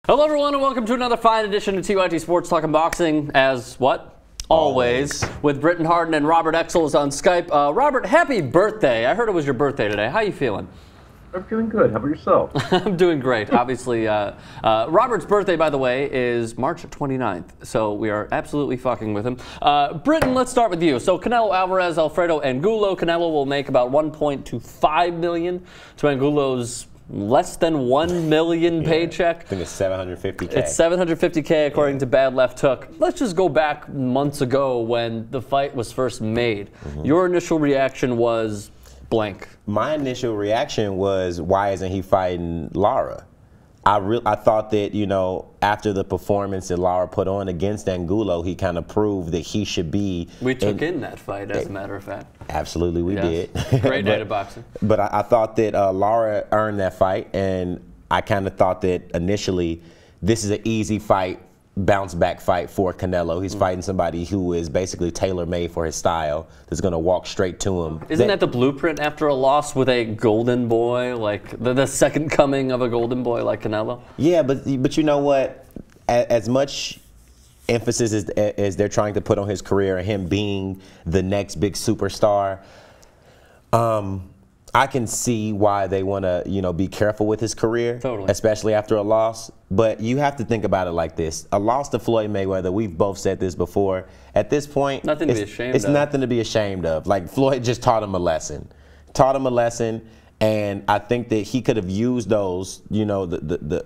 Hello everyone and welcome to another fine edition of TYTSports Talking Boxing as what? Always. With Britton Harden and Robert Exel is on Skype. Robert, happy birthday. I heard it was your birthday today. How are you feeling? I'm feeling good. How about yourself? I'm doing great. Obviously, Robert's birthday, by the way, is March 29th, so we are absolutely fucking with him. Britton, let's start with you. So Canelo Alvarez, Alfredo Angulo. Canelo will make about $1.25 million to Angulo's less than 1 million paycheck. I think it's 750K. It's 750K according to Bad Left Hook. Let's just go back months ago when the fight was first made. Your initial reaction was blank. My initial reaction was, why isn't he fighting Lara? I thought that, you know, after the performance that Lara put on against Angulo, he kind of proved that he should be. We took in that fight, as a matter of fact. Absolutely, we did. Great night of boxing. But I thought that Lara earned that fight, and I kind of thought that initially this is an easy fight, bounce back fight for Canelo. He's fighting somebody who is basically tailor-made for his style, that's going to walk straight to him. Isn't that the blueprint after a loss with a golden boy, like the second coming of a golden boy like Canelo? Yeah, but you know what? As much emphasis as they're trying to put on his career and him being the next big superstar, I can see why they want to, you know, be careful with his career, especially after a loss. But you have to think about it like this. A loss to Floyd Mayweather, we've both said this before, at this point, nothing to be ashamed of. It's nothing to be ashamed of. Like, Floyd just taught him a lesson. And I think that he could have used those, you know,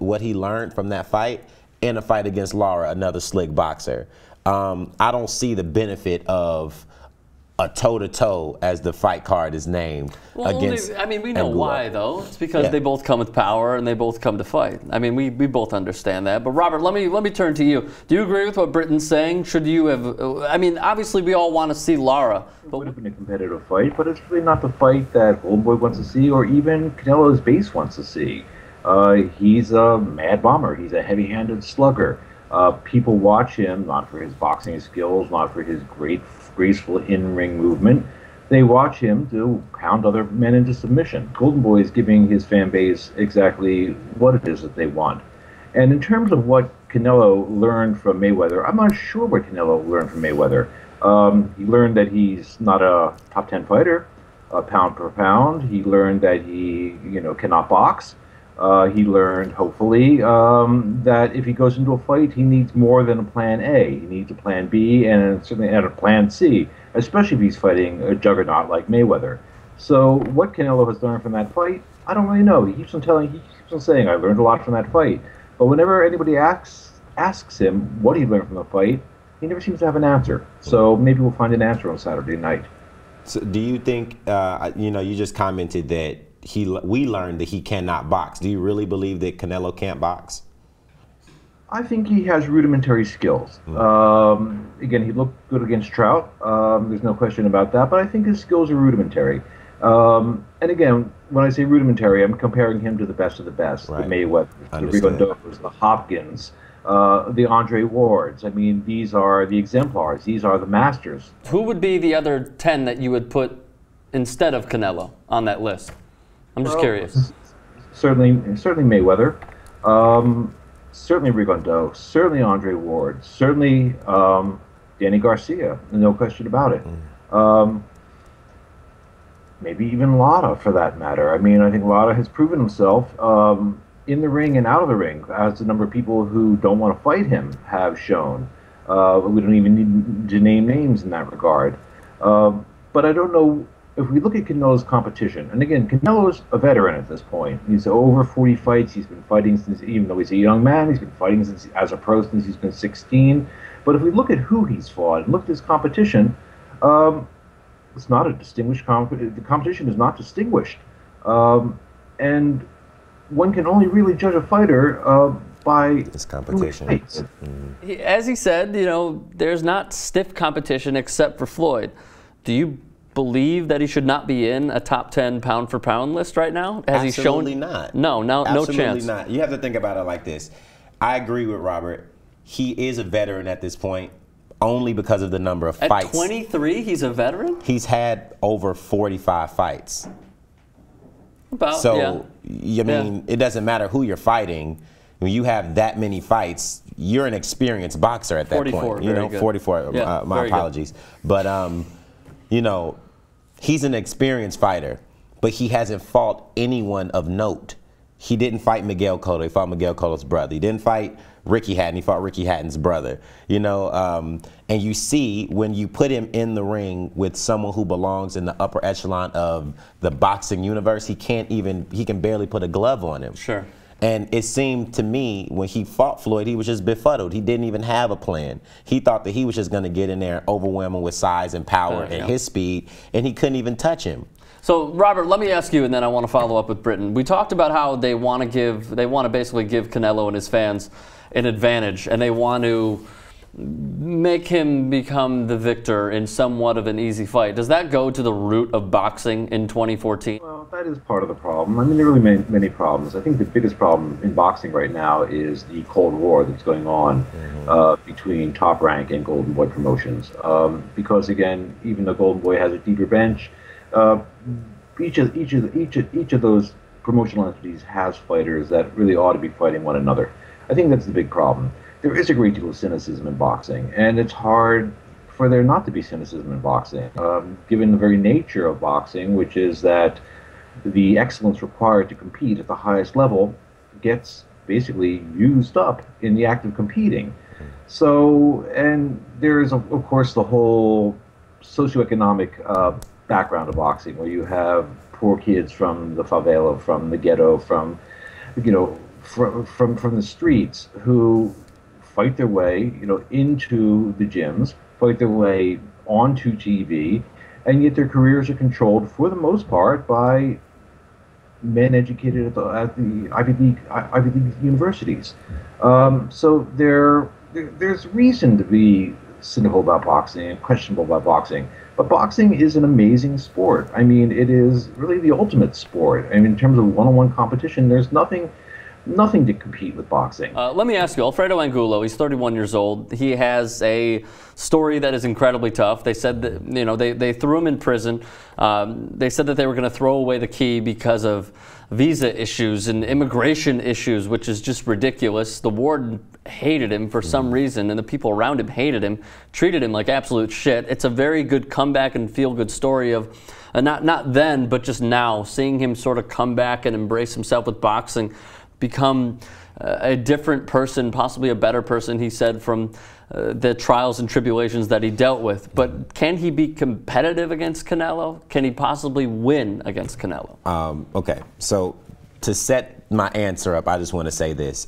what he learned from that fight in a fight against Lara, another slick boxer. I don't see the benefit of a toe-to-toe, as the fight card is named, against I mean, we know Angulo. why, though. It's because they both come with power and they both come to fight. I mean, we both understand that. But Robert, let me turn to you. Do you agree with what Britton's saying? Should you have? I mean, obviously we all want to see Lara. It would have been a competitive fight, but it's really not the fight that Golden Boy wants to see, or even Canelo's base wants to see. He's a mad bomber. He's a heavy-handed slugger. People watch him not for his boxing skills, not for his graceful in-ring movement. They watch him to pound other men into submission. Golden Boy is giving his fan base exactly what it is that they want. And in terms of what Canelo learned from Mayweather, I'm not sure what Canelo learned from Mayweather. He learned that he's not a top 10 fighter, pound per pound. He learned that he, you know, cannot box. He learned, hopefully, that if he goes into a fight, he needs more than a plan A. He needs a plan B and certainly a plan C, especially if he's fighting a juggernaut like Mayweather. So what Canelo has learned from that fight, I don't really know. He keeps on saying, I learned a lot from that fight. But whenever anybody asks him what he learned from the fight, he never seems to have an answer. So maybe we'll find an answer on Saturday night. So do you think, you know, you just commented that we learned that he cannot box. Do you really believe that Canelo can't box? I think he has rudimentary skills. Again, he looked good against Trout. There's no question about that. But I think his skills are rudimentary. And again, when I say rudimentary, I'm comparing him to the best of the best. The Mayweathers, the Rigondeaus, the Hopkins, the Andre Wards. I mean, these are the exemplars. These are the masters. Who would be the other 10 that you would put instead of Canelo on that list? I'm just curious. Certainly Mayweather, certainly Rigondeaux, certainly Andre Ward, certainly Danny Garcia, no question about it. Maybe even Lara, for that matter. I mean, I think Lara has proven himself in the ring and out of the ring, as a number of people who don't want to fight him have shown. We don't even need to name names in that regard. But I don't know. If we look at Canelo's competition, and again, Canelo's a veteran at this point. He's over 40 fights. He's been fighting since, even though he's a young man, he's been fighting since, as a pro since he's been 16. But if we look at who he's fought and look at his competition, it's not a distinguished the competition is not distinguished. And one can only really judge a fighter by his competition. As he said, you know, there's not stiff competition except for Floyd. Do you believe that he should not be in a top 10 pound for pound list right now? Has Absolutely he shown? Not. No chance. Absolutely not. You have to think about it like this. I agree with Robert. He is a veteran at this point only because of the number of fights. At 23, he's a veteran? He's had over 45 fights. About, so, I mean, it doesn't matter who you're fighting. when you have that many fights, you're an experienced boxer at that 44, point. You know, good. 44. Yeah, my apologies. Good. But you know, he's an experienced fighter, but he hasn't fought anyone of note. He didn't fight Miguel Cotto. He fought Miguel Cotto's brother. He didn't fight Ricky Hatton. He fought Ricky Hatton's brother. You know, and you see when you put him in the ring with someone who belongs in the upper echelon of the boxing universe, he can barely put a glove on him. Sure. And it seemed to me when he fought Floyd, he was just befuddled. He didn't even have a plan. He thought that he was just going to get in there and overwhelm him with size and power and his speed, and he couldn't even touch him. So, Robert, let me ask you, and then I want to follow up with Britton. We talked about how they want to basically give Canelo and his fans an advantage, and they want to make him become the victor in somewhat of an easy fight. Does that go to the root of boxing in 2014? Well, that is part of the problem. I mean, there are really many problems. I think the biggest problem in boxing right now is the Cold War that's going on between Top Rank and Golden Boy promotions. Because again, even though Golden Boy has a deeper bench, each of those promotional entities has fighters that really ought to be fighting one another. I think that's the big problem. There is a great deal of cynicism in boxing, and it's hard for there not to be cynicism in boxing, given the very nature of boxing, which is that the excellence required to compete at the highest level gets basically used up in the act of competing. So, and there is, of course, the whole socioeconomic background of boxing, where you have poor kids from the favela, from the ghetto, from, you know, from the streets who fight their way, you know, into the gyms, fight their way onto TV, and yet their careers are controlled for the most part by men educated at the Ivy League universities. So there's reason to be cynical about boxing and questionable about boxing. But boxing is an amazing sport. I mean, it is really the ultimate sport. I mean, in terms of one-on-one competition, there's nothing to compete with boxing. Let me ask you, Alfredo Angulo, he's 31 years old. He has a story that is incredibly tough. They said that, you know, they threw him in prison. They said that they were going to throw away the key because of visa issues and immigration issues, which is just ridiculous. The warden hated him for some reason, and the people around him hated him, treated him like absolute shit. It's a very good comeback and feel-good story of, not then, but just now, seeing him sort of come back and embrace himself with boxing, become a different person, possibly a better person, he said, from the trials and tribulations that he dealt with. But can he be competitive against Canelo? Can he possibly win against Canelo? Okay, so to set my answer up, I just want to say this.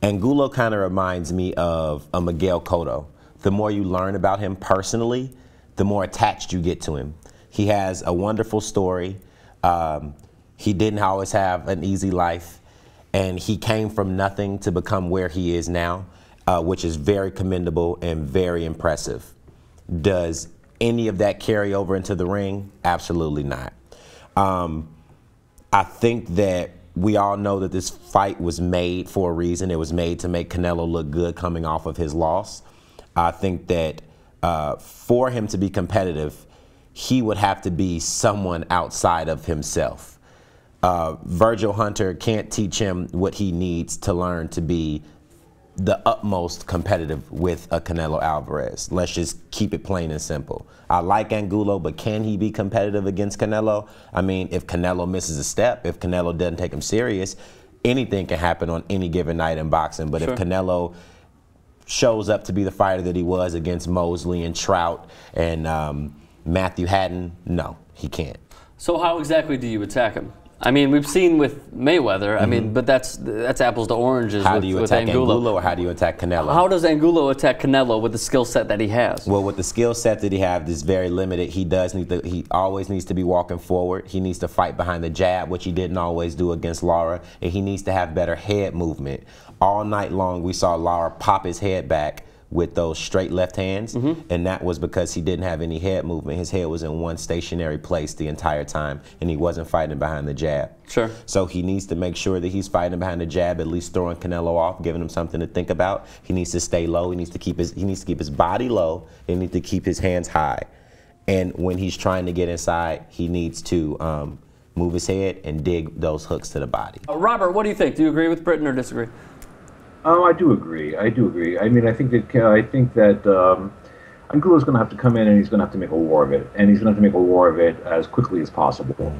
Angulo kind of reminds me of a Miguel Cotto. The more you learn about him personally, the more attached you get to him. He has a wonderful story. He didn't always have an easy life. And he came from nothing to become where he is now, which is very commendable and very impressive. Does any of that carry over into the ring? Absolutely not. I think that we all know that this fight was made for a reason. It was made to make Canelo look good coming off of his loss. I think that for him to be competitive, he would have to be someone outside of himself. Virgil Hunter can't teach him what he needs to learn to be the utmost competitive with a Canelo Alvarez. Let's just keep it plain and simple. I like Angulo, but can he be competitive against Canelo? I mean, if Canelo misses a step, if Canelo doesn't take him serious, anything can happen on any given night in boxing. But if Canelo shows up to be the fighter that he was against Mosley and Trout and Matthew Hatton, no, he can't. So how exactly do you attack him? I mean, we've seen with Mayweather. I mean, but that's apples to oranges. How do you attack Angulo, or how do you attack Canelo? How does Angulo attack Canelo with the skill set that he has? Well, with the skill set that he has is very limited. He always needs to be walking forward. He needs to fight behind the jab, which he didn't always do against Lara, and he needs to have better head movement. All night long, we saw Lara pop his head back with those straight left hands, and that was because he didn't have any head movement. His head was in one stationary place the entire time, and he wasn't fighting behind the jab. So he needs to make sure that he's fighting behind the jab, at least throwing Canelo off, giving him something to think about. He needs to stay low. He needs to keep his body low. He needs to keep his hands high. And when he's trying to get inside, he needs to move his head, and dig those hooks to the body. Robert, what do you think? Do you agree with Britton or disagree? I do agree. I do agree. I mean, I think that Angulo's going to have to come in and he's going to have to make a war of it, and he's going to have to make a war of it as quickly as possible.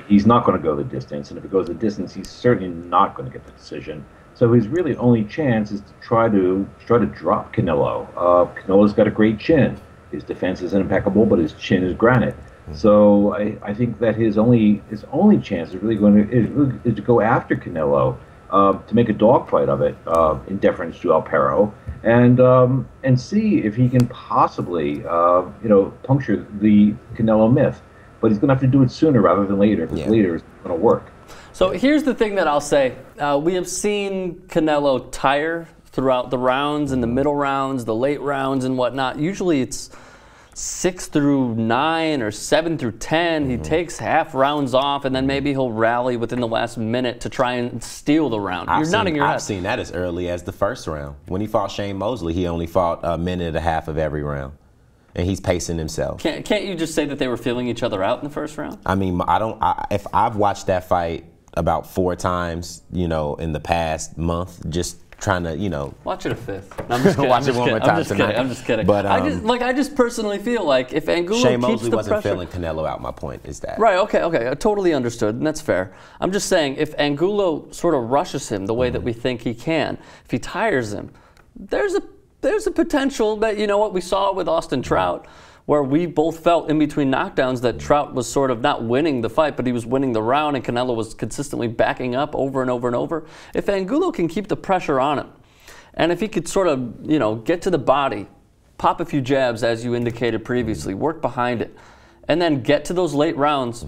He's not going to go the distance, and if he goes the distance, he's certainly not going to get the decision. So his really only chance is to try to drop Canelo. Canelo's got a great chin. His defense is impeccable, but his chin is granite. So I think that his only chance is really is to go after Canelo, to make a dogfight of it, in deference to El Perro, and see if he can possibly puncture the Canelo myth. But he's going to have to do it sooner rather than later, because later it's going to work. So here's the thing that I'll say. We have seen Canelo tire throughout the rounds, in the middle rounds, the late rounds, and whatnot. Usually it's 6 through 9 or 7 through 10. He takes half rounds off, and then maybe he'll rally within the last minute to try and steal the round. You're nodding your head. I've seen that as early as the first round. When he fought Shane Mosley, he only fought a minute and a half of every round. And he's pacing himself. Can't you just say that they were feeling each other out in the first round? I mean, if I've watched that fight about 4 times, in the past month, just trying to, watch it a fifth. No, I'm just kidding. Watch it one more time tonight. I'm just kidding. But I just personally feel like if Angulo Shane keeps Mosley the wasn't pressure, feeling Canelo out. My point is that. Right. Okay. I totally understood, and that's fair. I'm just saying, if Angulo sort of rushes him the way that we think he can, if he tires him, there's a potential that, what we saw with Austin Trout, where we both felt in between knockdowns that Trout was sort of not winning the fight, but he was winning the round, and Canelo was consistently backing up over and over and over. If Angulo can keep the pressure on him, and if he could sort of, get to the body, pop a few jabs, as you indicated previously, work behind it, and then get to those late rounds,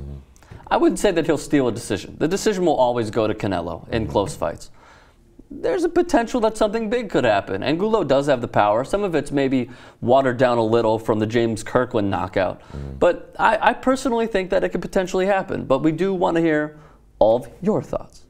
I wouldn't say that he'll steal a decision. The decision will always go to Canelo in close fights. There's a potential that something big could happen. Angulo does have the power. Some of it's maybe watered down a little from the James Kirkland knockout. But I personally think that it could potentially happen. But we do want to hear all of your thoughts.